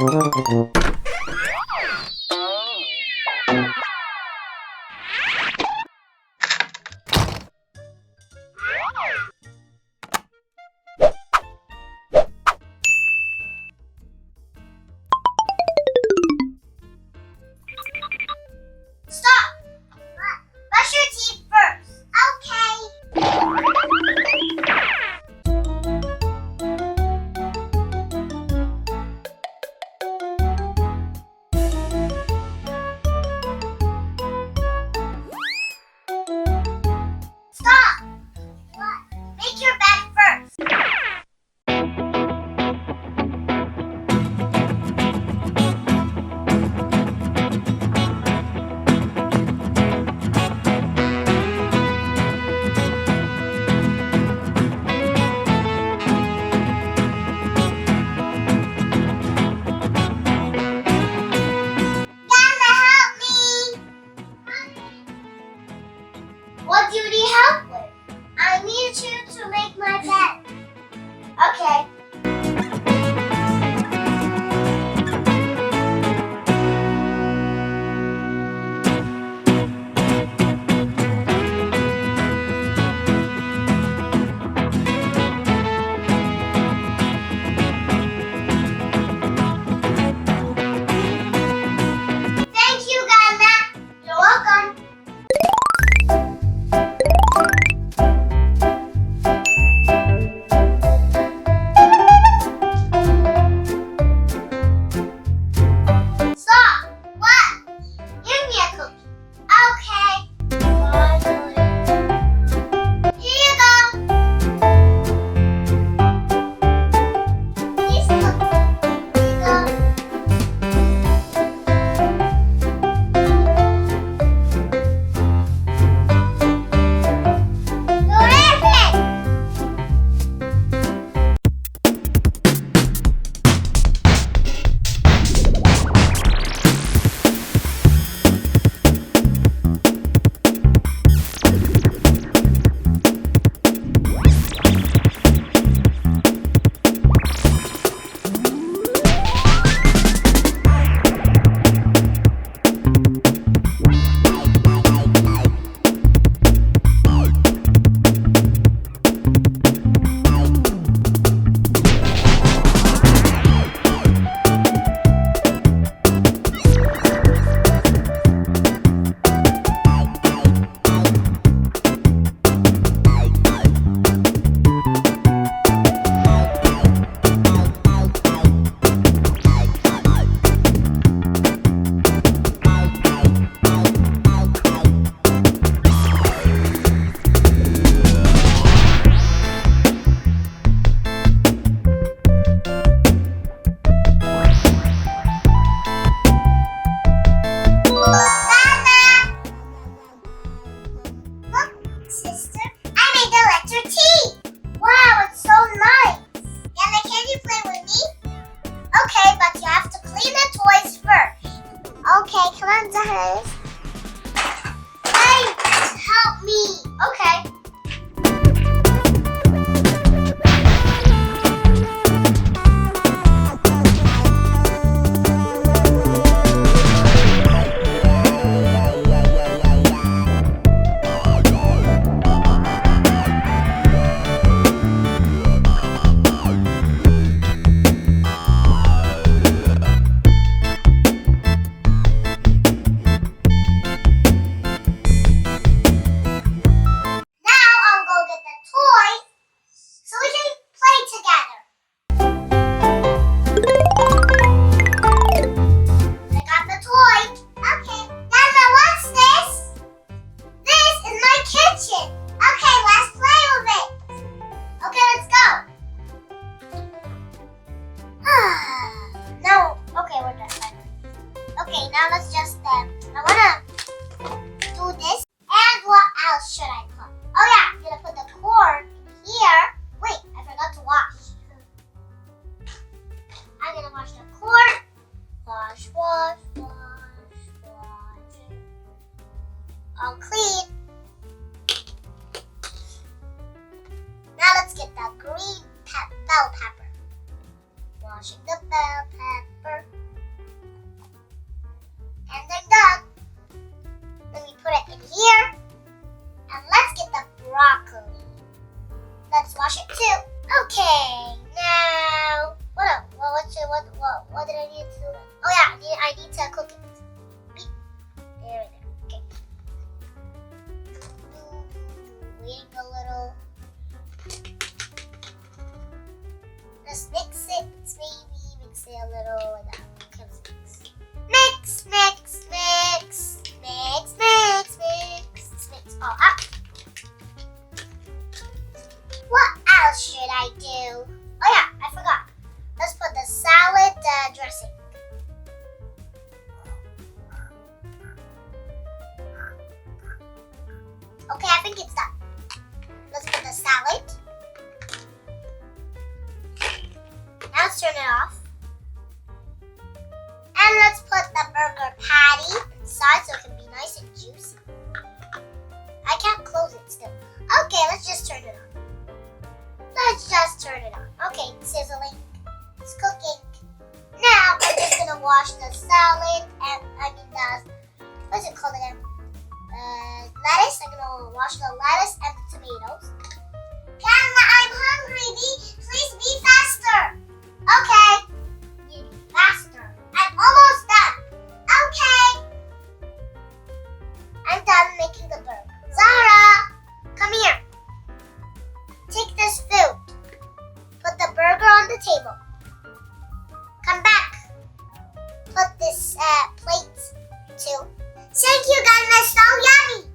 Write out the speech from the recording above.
Stop! Brush your teeth first. Stop! What? Make your bed first. What do you need help with? I need you to make my bed. Okay. Thank you, Ghana. You're welcome. Stop! What? Give me a cookie. Okay. Here you go. These cookies. Here you go. Terrific! Sister, I made the letter T. Wow, it's so nice. Yana, can you play with me? Okay, but you have to clean the toys first. Okay, come on, Dennis. Hey, help me. Okay. now let's just, I wanna do this. And what else should I put? Oh yeah, I'm gonna put the cord here. Wait, I forgot to wash. I'm gonna wash the cord. Wash, wash, wash, wash. All clean. Now let's get the green bell pepper. 1, washing the bell pepper. And they're done. Let me put it in here. And let's get the broccoli. Let's wash it too. Okay, now what else? What did I need to do? Oh yeah, I need to cook it. There we go. Okay. Waiting a little. Just mix it. Maybe mix it a little. Mix, mix, mix, mix, mix, mix, mix all up. What else should I do? Oh yeah, I forgot. Let's put the salad dressing. Okay, I think it's done. Let's put the salad. Now let's turn it off. And let's put the burger patty inside so it can be nice and juicy. I can't close it still. Okay, let's just turn it on. Let's just turn it on. Okay, sizzling. It's cooking. Now I'm just gonna wash the salad and what's it called again? Lettuce. I'm gonna wash the lettuce and the tomatoes. Grandma, I'm hungry. Please be faster. Okay. You be faster. I'm almost done. Okay. I'm done making the burger. Zara, come here. Take this food. Put the burger on the table. Come back. Put this plate too. Thank you, guys. It's so yummy.